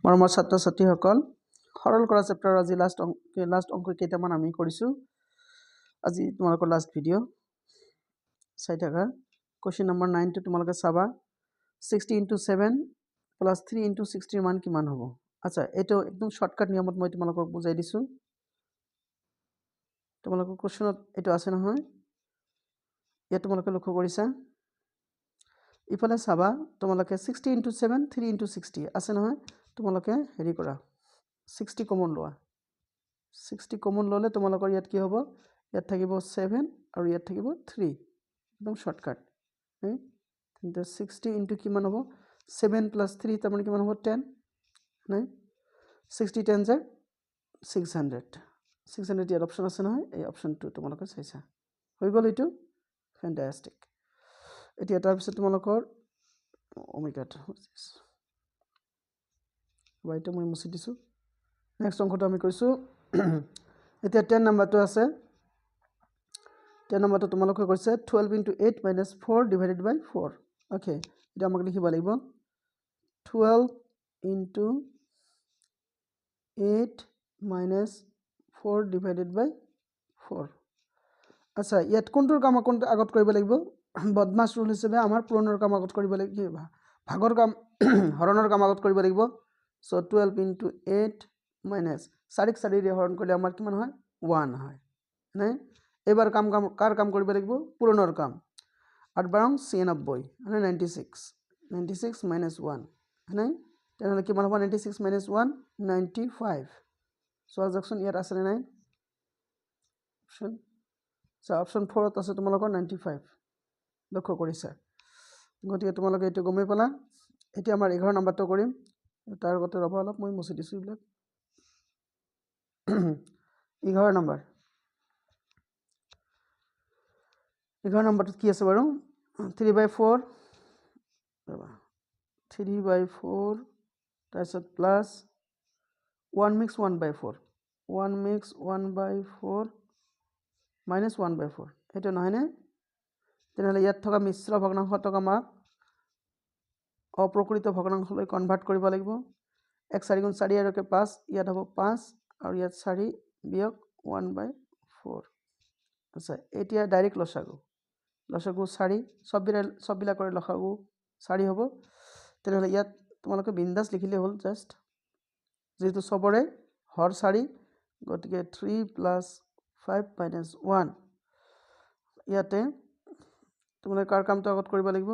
মৰমৰ ছাত্ৰ ছাত্ৰীসকল সৰল কৰা চেপ্টাৰৰ আজি লাষ্ট অংক কেইটামান আমি কৰিছোঁ আজি তোমালোকৰ লাষ্ট ভিডিঅ' চাই থাকা কোৱেশ্চন নম্বৰ 9 টো তোমালোকে চাবা 60 * 7 + 3 * 60 মান কিমান হ'ব আচ্ছা এটো একদম শৰ্টকাট নিয়মত মই তোমালোকক বুজাই দিছো তোমালোকৰ কোৱেশ্চনত এটো আছে নহয় ইয়া তোমালোকে লক্ষ্য কৰিছা ইফালে চাবা তোমালোকে 60 * 7 3 * 60 আছে নহয় তোমালোকে হেৰি কৰা 60 কমন লোৱা 60 কমন ললে তোমালোকৰ ইয়াত কি হ'ব ইয়াত থাকিব 7 আৰু ইয়াত থাকিব 3 একদম শৰ্টকাট তেন্তে 60 * কিমান হ'ব 7 + 3 তাৰ মানে কিমান হ'ব 10 নাই 60 10 * 600 600 ইয়াত অপচন আছে নহয় এই অপচনটো তোমালোকে চাইছা হৈ গ'ল এটো ফ্যান্টাস্টিক এতিয়া তাৰ পিছত তোমালোকৰ ও মাই গড বাইটো মই মুছি দিছো নেক্সট অংকটো আমি কৰিছো এতিয়া 10 নম্বৰটো আছে 10 নম্বৰটো তোমালোকে কৈছে 12 * 8 - 4 / 4 ওকে এটা আমাক লিখিব লাগিব 12 * 8 - 4 / 4 আচ্ছা ইয়াত কোনটোৰ কাম আগত কৰিব লাগিব বদমাছ ৰুল হিচাপে আমাৰ পূৰণৰ কাম আগত কৰিব লাগিব ভাগৰ কাম হৰণৰ কাম আগত কৰিব লাগিব সো 12 * 8 - 4 4 হৰণ কৰিলে আমাৰ কিমান হয় 1 হয় নাই এবাৰ কাৰ কাম কৰিব লাগিব পূৰণৰ কাম 8 * 96 মানে 96 96 - 1 নাই তেনেহলে কিমান হ'ব 96 - 1 95 সো যাকচোন ইয়াত আছে নাই অপচন অপশন 4 ত আছে তোমালোকৰ 95 লক্ষ্য কৰিছা গতিকে তোমালোকে এটো গমে পালা এতিয়া আমাৰ 11 নম্বৰটো কৰিম তাৰ আগতে ৰবা অলপ মই মুছি দিছো ইবিলাক 11 নম্বৰ 11 নম্বৰটো কি আছে বাৰু 3/4 ৰবা 3/4 তাৰপিছত প্লাস 1 mix 1/4 1 mix 1/4 - 1/4 এটা নহয় নে তেনেহলে ইয়াত থকা মিশ্ৰ ভগ্নাংশটোক আমাক অপ্ৰকৃত ভগ্নাংশলৈ কনভাৰ্ট কৰিব লাগিব 1 4 * 4 আৰু 5 ইয়াত হ'ব 5 আৰু ইয়াত 4 বিয়োগ 1/4 আচ্ছা এতিয়া ডাইৰেক্ট লসাগু 4 সববিলাকৰ লসাগু 4 হ'ব তেনেহলে ইয়াত তোমালোকে বিন্দাস লিখিলে হ'ল জাস্ট যেহেতু সবৰে হৰ 4 গতিকে 3 + 5 - 1 ইয়াতে তোমালোকে কাৰ কামটো আগত কৰিব লাগিব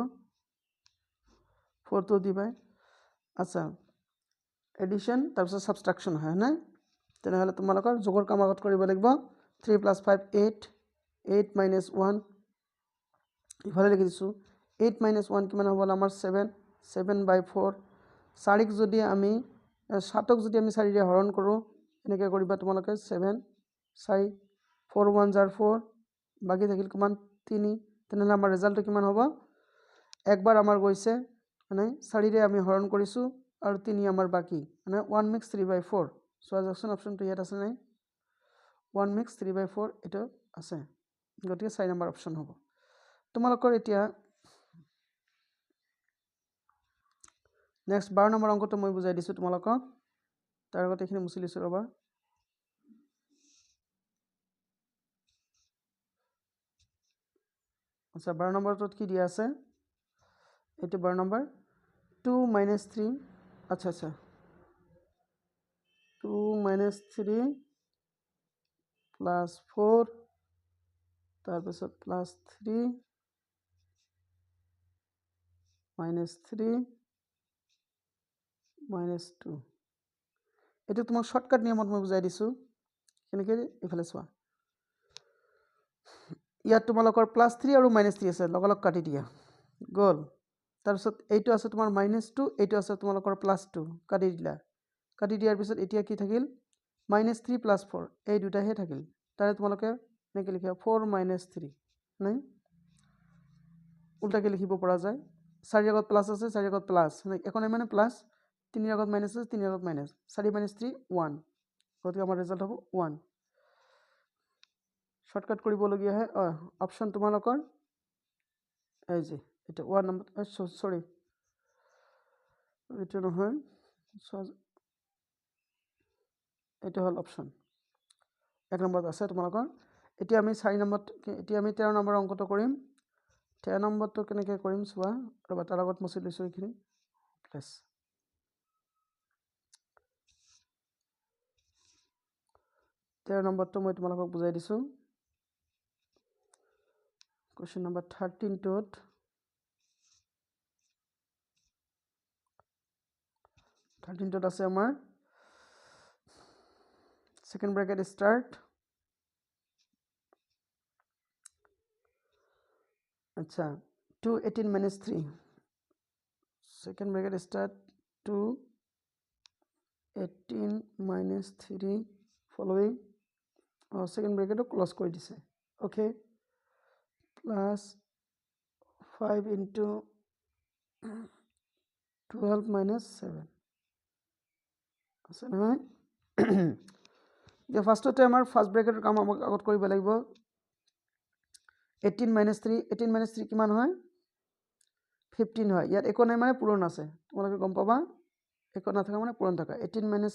4 টো দিবা আচ্ছা এডিশন তাৰপিছত সাবট্ৰাকশন হয় না তেনেহলে তোমালোকৰ যোগৰ কাম আগত কৰিব লাগিব 3 + 5 8 8 - 1 ইফালে লিখি দিছো 8 - 1 কিমান হ'ব আমাৰ 7 7/4 4ক যদি আমি 7ক যদি আমি 4 ৰে হৰণ কৰো এনেকৈ কৰিবা তোমালোকে 7 4 4 1 * 4 বাকি থাকিল কিমান 3 তেনেহলে আমাৰ ৰিজাল্টটো কিমান হ'ব একবাৰ আমাৰ গৈছে মানে 4 ৰে আমি হৰণ কৰিছো আৰু 3 আমাৰ বাকি মানে 1 mix 3/4 সো যাকচোন অপচনটো ইয়াত আছে নাই 1 mix 3/4 এটা আছে গতিকে 4 নম্বৰ অপচন হ'ব তোমালোকৰ এতিয়া নেক্সট 12 নম্বৰ অংকটো মই বুজাই দিছো তোমালোকক তাৰ আগতে এখিনি মুছি লৈছো ৰবা আচ্ছা 12 নম্বৰটোত কি দিয়া আছে এটো 12 নম্বৰ 2 - 3 আচ্ছা আচ্ছা 2 - 3 + 4 তাৰপিছত +3 -3 -2 এটো তোমাক শৰ্টকাট নিয়মত মই বুজাই দিছো কেনেকৈ ইফালে চোৱা ইয়াত তোমালোকৰ +3 আৰু -3 আছে লগলগ কাটি দিয়া গল তাৰপিছত এইটো আছে তোমাৰ -2 এইটো আছে তোমালোকৰ +2 কাটি দিলা কাটি দিয়াৰ পিছত এতিয়া কি থাকিল -3 + 4 এই দুটাহে থাকিল তাৰে তোমালোকে এনেকৈ লিখিবা 4 - 3 নাই উল্টাকে লিখিব পৰা যায় 4 আগত প্লাস আছে 4 আগত প্লাস এখন মানে প্লাস 3 আগত মাইনাস আছে 3 আগত মাইনাস 4 - 3 1 গতিকে আমাৰ ৰিজাল্ট হ'ব 1 শৰ্টকাট কৰিবলগীয়া হয় অপশন তোমালোকৰ এই যে এটা 1 নম্বৰ সৰি এটা নহয় এইটো হ'ল অপশ্যন 1 নম্বৰত আছে তোমালোকৰ এতিয়া আমি 4 নম্বৰত এতিয়া আমি 13 নম্বৰ অংকটো কৰিম 13 নম্বৰটো কেনেকৈ কৰিম চোৱা ৰবা তাৰ আগত মচি লৈছোঁ এইখিনি প্লাছ 13 নম্বৰটো মই তোমালোকক বুজাই দিছোঁ কোৱেশ্চন নম্বৰ 13 টোত আছে আমাৰ second bracket start আচ্ছা 2 18 minus 3 second bracket start 2 18 minus 3 following second bracket close কৰি দিছে okay plus 5 into 12 minus 7 আছে নহয় এতিয়া ফাৰ্ষ্টতে আমাৰ ফাৰ্ষ্ট ব্ৰেকেটৰ কাম আমাক আগত কৰিব লাগিব 18 minus 3 কিমান হয় 15 হয় ইয়াত একো নাই মানে পূৰণ আছে তোমালোকে গম পাবা একো নাথাকা মানে পূৰণ থকা 18 minus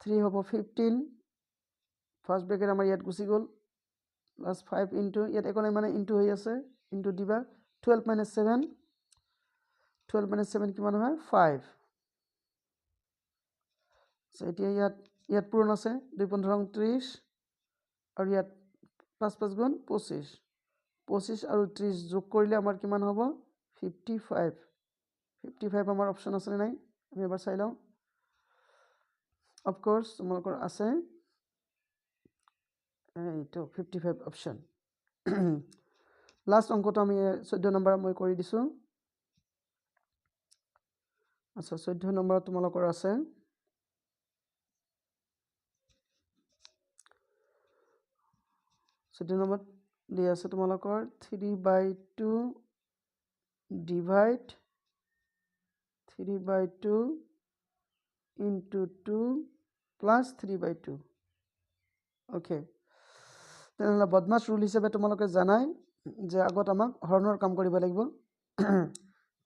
3 হ'ব 15 ফাৰ্ষ্ট ব্ৰেকেট আমাৰ ইয়াত গুচি গ'ল প্লাছ 5 ইনটু ইয়াত একো নাই মানে ইনটু হৈ আছে ইনটু দিবা 12 minus 7 কিমান হয় 5 এতিয়া ইয়াত পূৰণ আছে 2 15 30 আৰু ইয়াত 5 5 গুণ 25 আৰু 30 যোগ কৰিলে আমাৰ কিমান হ'ব 55 আমাৰ অপশ্যন আছে নাই আমি এবাৰ চাই লওঁ অফক'ৰ্ছ তোমালোকৰ আছে এইটো 55 অপশ্যন লাষ্ট অংকটো আমি 14 নম্বৰ মই কৰি দিছোঁ আচ্ছা 14 নম্বৰত তোমালোকৰ আছে নম্বৰত দিয়া আছে তোমালোকৰ 3/2 divide 3/2 into 2 plus 3/2 okay তেনেহ'লে বদমাছ ৰুল হিচাপে তোমালোকে জানাই যে আগত আমাক হৰণৰ কাম কৰিব লাগিব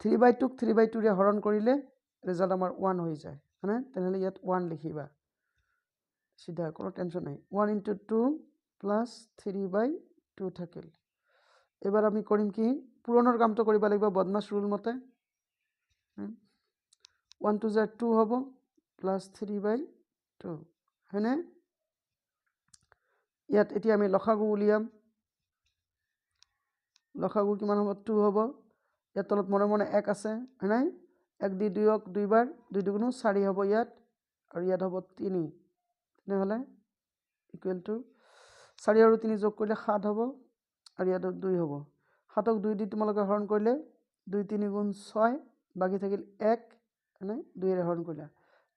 3/2 ক 3/2 ৰে হৰণ কৰিলে ৰিজাল্ট আমাৰ 1 হৈ যায় মানে তেনেহ'লে ইয়াত 1 লিখিবা সিধা কোনো টেনশ্যন নাই 1 into 2 plus 3/2 থাকিল এবাৰ আমি কৰিম কি পূৰণৰ কামটো কৰিব লাগিব বদমাছ ৰুল মতে 1 2 2 হ'ব প্লাছ 3/2 হয়নে ইয়াত এতিয়া আমি লসাগু উলিয়াম লসাগু কিমান হ'ব 2 হ'ব ইয়াত তলত মনে মনে 1 আছে হয়নে 1 দি 2ক 2 বাৰ 2 দুগুণ 4 হ'ব ইয়াত আৰু ইয়াত হ'ব 3 তেনেহ'লে ইকুৱেল টু 4 আৰু 3 যোগ কৰিলে 7 হ'ব আৰু ইয়াত 2 হ'ব 7ক 2 দি তোমালোকে হৰণ কৰিলে 2 3 গুণ 6 বাকি থাকিল 1 মানে 2 ৰে হৰণ কৰিলা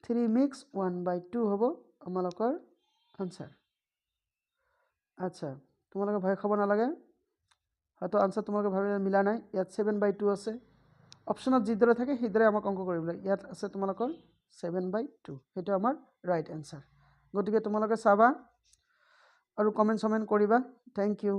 3 মিক্স 1/2 হ'ব আমালোকৰ আনসাৰ আচ্ছা তোমালোকে ভয় খাব নালাগে হয়তো আনসাৰ তোমালোকে ভাবে মিলা নাই ইয়াত 7/2 আছে অপশ্যনত যিদৰে থাকে সেইদৰে আমাক অংক কৰিব লাগে ইয়াত আছে তোমালোকৰ 7/2 সেইটো আমাৰ ৰাইট আনসাৰ গতিকে তোমালোকে চাবা আৰু কমেণ্ট কৰিবা থ্যাংক ইউ